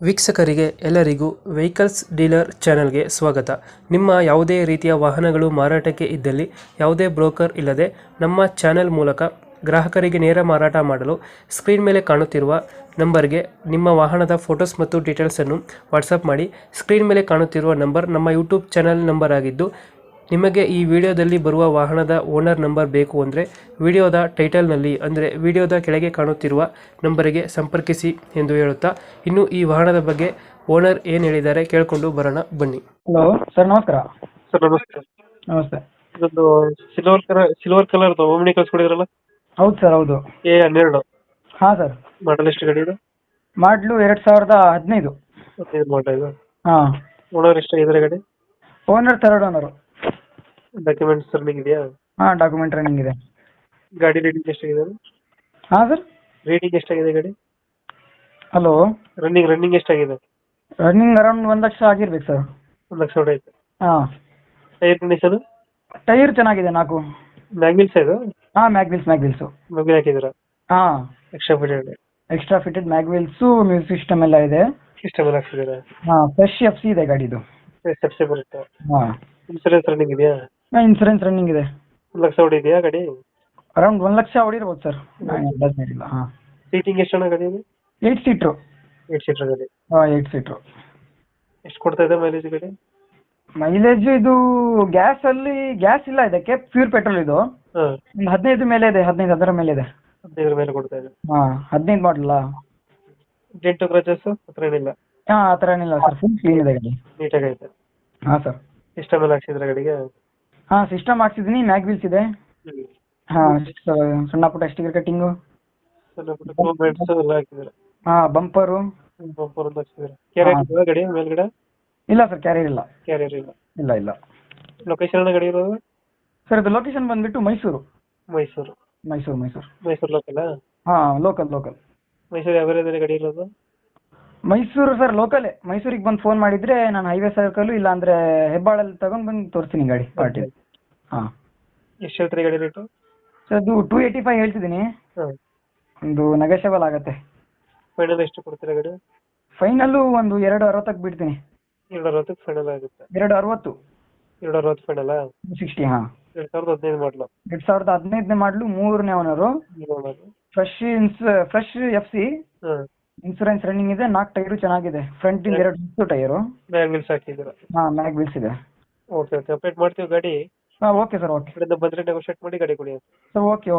ವೀಕ್ಷಕರಿಗೆ ಎಲ್ಲರಿಗೂ vehicles dealer ಚಾನೆಲ್ಗೆ ಸ್ವಾಗತ. ನಿಮ್ಮ ಯಾವುದೇ ರೀತಿಯ ವಾಹನಗಳು ಮಾರಾಟಕ್ಕೆ ಇದ್ದಲ್ಲಿ ಯಾವುದೇ ಬ್ರೋಕರ್ ಇಲ್ಲದೆ ನಮ್ಮ ಚಾನೆಲ್ ಮೂಲಕ ಗ್ರಾಹಕರಿಗೆ ನೇರ ಮಾರಾಟ ಮಾಡಲು ಸ್ಕ್ರೀನ್ ಮೇಲೆ ಕಾಣುತ್ತಿರುವ ನಂಬರ್ಗೆ ನಿಮ್ಮ ವಾಹನದ ಫೋಟೋಸ್ ಮತ್ತು ಡೀಟೇಲ್ಸನ್ನು ವಾಟ್ಸಪ್ ಮಾಡಿ. ಸ್ಕ್ರೀನ್ ಮೇಲೆ ಕಾಣುತ್ತಿರುವ ನಂಬರ್ ನಮ್ಮ ಯೂಟ್ಯೂಬ್ ಚಾನೆಲ್ ನಂಬರ್ ಆಗಿದ್ದು, ನಿಮಗೆ ಈ ವಿಡಿಯೋದಲ್ಲಿ ಬರುವ ವಾಹನದ ಓನರ್ ನಂಬರ್ ಬೇಕು ಅಂದರೆ ವಿಡಿಯೋದ ಟೈಟಲ್ನಲ್ಲಿ ಅಂದರೆ ವಿಡಿಯೋದ ಕೆಳಗೆ ಕಾಣುತ್ತಿರುವ ನಂಬರಿಗೆ ಸಂಪರ್ಕಿಸಿ ಎಂದು ಹೇಳುತ್ತಾ, ಇನ್ನು ಈ ವಾಹನದ ಬಗ್ಗೆ ಓನರ್ ಏನು ಹೇಳಿದ್ದಾರೆ ಕೇಳಿಕೊಂಡು ಬರೋಣ ಬನ್ನಿ. ಹಲೋ ಸರ್, ನಮಸ್ಕಾರ. ಸರ್ ನಮಸ್ತೆ. ನಮಸ್ತೆ. ಇದೊಂದು ಸಿಲ್ವರ್ ಕಲರ್ ಓಮಿನಿ ಕಳ್ಸ್ಕೊಡಿದ್ರಲ್ಲ? ಹೌದು ಸರ್, ಹೌದು. A12 ಹಾಂ ಸರ್. ಮಾಡಲ್ ಎಷ್ಟು ಗಾಡಿ ಇದು? ಮಾಡ್ಲು 2015. 15 ಮಾಡಲ್ ಇದು. ಹಾಂ. ಓನರ್ ಎಷ್ಟಾಗಿದ್ದಾರೆ ಗಾಡಿ? Owner third owner. Documents running ಇದೆಯಾ? ಹಾಂ, ಡಾಕ್ಯುಮೆಂಟ್ ರನ್ನಿಂಗ್ ಇದೆ. ಗಾಡಿ ರೇಟಿಂಗ್ ಎಷ್ಟಾಗಿದೆ? ಹಾಂ ಸರ್. ರೇಟಿಂಗ್ ಎಷ್ಟಾಗಿದೆ ಗಾಡಿ? ಹಲೋ. ರನ್ನಿಂಗ್ ಎಷ್ಟಾಗಿದೆ? ರನ್ನಿಂಗ್ ಅರೌಂಡ್ 1 ಲಕ್ಷ ಆಗಿರ್ಬೇಕು ಸರ್. 1 ಲಕ್ಷ ಹೊಡೆಯುತ್ತೆ. ಹಾಂ. Tyre condition? ಟೈರ್ ಚೆನ್ನಾಗಿದೆ, 4. ಮ್ಯಾಗ್ವಿಲ್ಸ್ ಇದು? ಹಾಂ, ಮ್ಯಾಗ್ವಿಲ್ಸು. ಮ್ಯಾಗ್ವಿಲ್ ಹಾಕಿದ್ದೀರಾ? ಹಾಂ. ಎಕ್ಸ್ಟ್ರಾ ಫಿಟೆಡ್ ಮ್ಯಾಗ್ವಿಲ್ಸು, ಮ್ಯೂಸಿಕ್ ಸಿಸ್ಟಮ್ ಎಲ್ಲ ಇದೆ. ಸಿಸ್ಟಮ್ ಎಲ್ಲ ಹಾಕ್ಸಿದ್ದೀರಾ? ಹಾಂ, ಫ್ರೆಶ್ FC ಇದೆ ಗಾಡಿದು. ಸಬ್ಸಿಡಿ ಬರುತ್ತೆ. ಹಾಂ. ಇನ್ಸೂರೆನ್ಸ್ ರನ್ನಿಂಗ್ ಇದೆಯಾ? ಹಾಂ, ಇನ್ಸೂರೆನ್ಸ್ ರನ್ನಿಂಗ್ ಇದೆ. 1 ಲಕ್ಷ ಹೊಡಿದೆಯಾ ಗಾಡಿ? ಅರೌಂಡ್ 1 ಲಕ್ಷ ಹೊಡಿರ್ಬೋದು ಸರ್. ಇಲ್ಲ. ಹಾಂ. ಸೀಟಿಂಗ್ ಎಷ್ಟು ಜನ ಗಾಡಿ? 8 ಸೀಟ್ರು. 8 ಸೀಟರ್ ಗಾಡಿ. ಹಾಂ, 8 ಸೀಟ್ರು. ಎಷ್ಟು ಕೊಡ್ತಾ ಇದೆ ಮೈಲೇಜ್ ಗಾಡಿ? ಮೈಲೇಜ್ ಇದು ಗ್ಯಾಸ್ ಇಲ್ಲ ಇದಕ್ಕೆ, ಪ್ಯೂರ್ ಪೆಟ್ರೋಲ್ ಇದು. ಹಾಂ. ಒಂದು 15 ಮೇಲೆ ಇದೆ, 15 ಅದರ ಮೇಲೆ ಇದೆ. 15 ಮೇಲೆ ಕೊಡ್ತಾ ಇದೆ. ಹಾಂ, 15 ಮಾಡಲ್ಲ. ಡೆಂಟು ಕ್ರಚಸ್ ಹತ್ರ ಏನಿಲ್ಲ? ಹಾಂ, ಆ ಥರ ಏನಿಲ್ಲ ಸರ್, ಫುಲ್ ಕ್ಲೀನ್ ಇದೆ ಗಾಡಿ. ನೀಟಾಗಿ ಐತೆ. ಹಾಂ ಸರ್. ಸಿಸ್ಟಮ್ ಎಲ್ಲ ಹಾಕ್ಸಿದ್ರೆ ಗಾಡಿಗೆ? ಹಾಂ, ಸಿಸ್ಟಮ್ ಹಾಕ್ಸಿದ್ದೀನಿ, ಮ್ಯಾಗ್ವಿಲ್ಸ್ ಇದೆ. ಹಾಂ, ಸಣ್ಣ ಪುಟ್ಟ ಸ್ಟಿಕರ್ ಕಟ್ಟಿಂಗು. ಸಣ್ಣ ಪುಟ್ಟ ಬೆಡ್ಸ್ ಎಲ್ಲ ಹಾಕಿದ್ರೆ? ಹಾಂ, ಬಂಪರು. ಬಂಪರ್ ಒಂದು ಹಾಕ್ಸಿದ್ರೆ. ಕ್ಯಾರಿಯರ್ ಇದೆಯಾ ಗಾಡಿ ಮೇಲ್ಗಡೆ? ಇಲ್ಲ ಸರ್, ಕ್ಯಾರಿಯರ್ ಇಲ್ಲ. ಕ್ಯಾರಿಯರ್ ಇಲ್ಲ. ಇಲ್ಲ. ಲೊಕೇಶನ್ ಗಾಡಿ ಇರೋದು? ಸರ್, ಇದು ಲೊಕೇಶನ್ ಬಂದ್ಬಿಟ್ಟು ಮೈಸೂರು. ಮೈಸೂರು ಲೋಕಲ್? ಹಾಂ, ಲೋಕಲ್. ಮೈಸೂರು ಯಾವ ಏರಿಯಾದಲ್ಲಿ ಗಾಡಿ ಇರೋದು? ಮೈಸೂರು ಸರ್, ಲೋಕಲೇ. ಮೈಸೂರಿಗೆ ಬಂದು ಫೋನ್ ಮಾಡಿದರೆ ನಾನು ಹೈವೇ ಸರ್ಕಲ್ ಇಲ್ಲ ಅಂದರೆ ಹೆಬ್ಬಾಳಲ್ಲಿ ತಗೊಂಡು ಬಂದು ತೋರಿಸ್ತೀನಿ ಗಾಡಿ ಪಾರ್ಟಿ. ಹಾಂ. ಎಷ್ಟು ಹೇಳ್ತೀರಿ ಗಾಡಿ ರೇಟು? ಸರ್, ಅದು 285 ಹೇಳ್ತಿದ್ದೀನಿ. ಹಾಂ. ಒಂದು ನೆಗೋಷಿಯಬಲ್ ಆಗುತ್ತೆ. ಫೈನಲ್ ಎಷ್ಟು ಕೊಡ್ತೀರಾ ಗಾಡಿ? ಫೈನಲ್ಲು ಒಂದು 260ಕ್ಕೆ ಬಿಡ್ತೀನಿ. 260 ಫೈನಲ್ ಆಗುತ್ತೆ? 260. 260 ಫೈನಲಾ? 260. ಹಾಂ. 2015 ಮಾಡಲು? 2015 ಮಾಡಲು, 3ನೇ ಓನರು. Fresh FC. ಹಾಂ. ಇನ್ಸೂರೆನ್ಸ್ ರನ್ನಿಂಗ್ ಇದೆ. 4 ಟೈರು ಚೆನ್ನಾಗಿದೆ. ಫ್ರಂಟಿಂದ 2 ಟೈರು. ಮ್ಯಾಗ್ವಿಲ್ಸ್ ಹಾಕಿದ್ದೀರಾ? ಹಾಂ, ಮ್ಯಾಗ್ವಿಲ್ಸ್ ಇದೆ. ಓಕೆ ಅಪ್ಡೇಟ್ ಮಾಡ್ತೀವಿ ಗಾಡಿ. ಹಾಂ, ಓಕೆ ಸರ್, ಓಕೆ. ಕಡೆಯಿಂದ ಬಂದರೆ ನೆಗೋಷಿಯೇಟ್ ಮಾಡಿ ಗಾಡಿ ಕೊಡಿ. Sir, okay.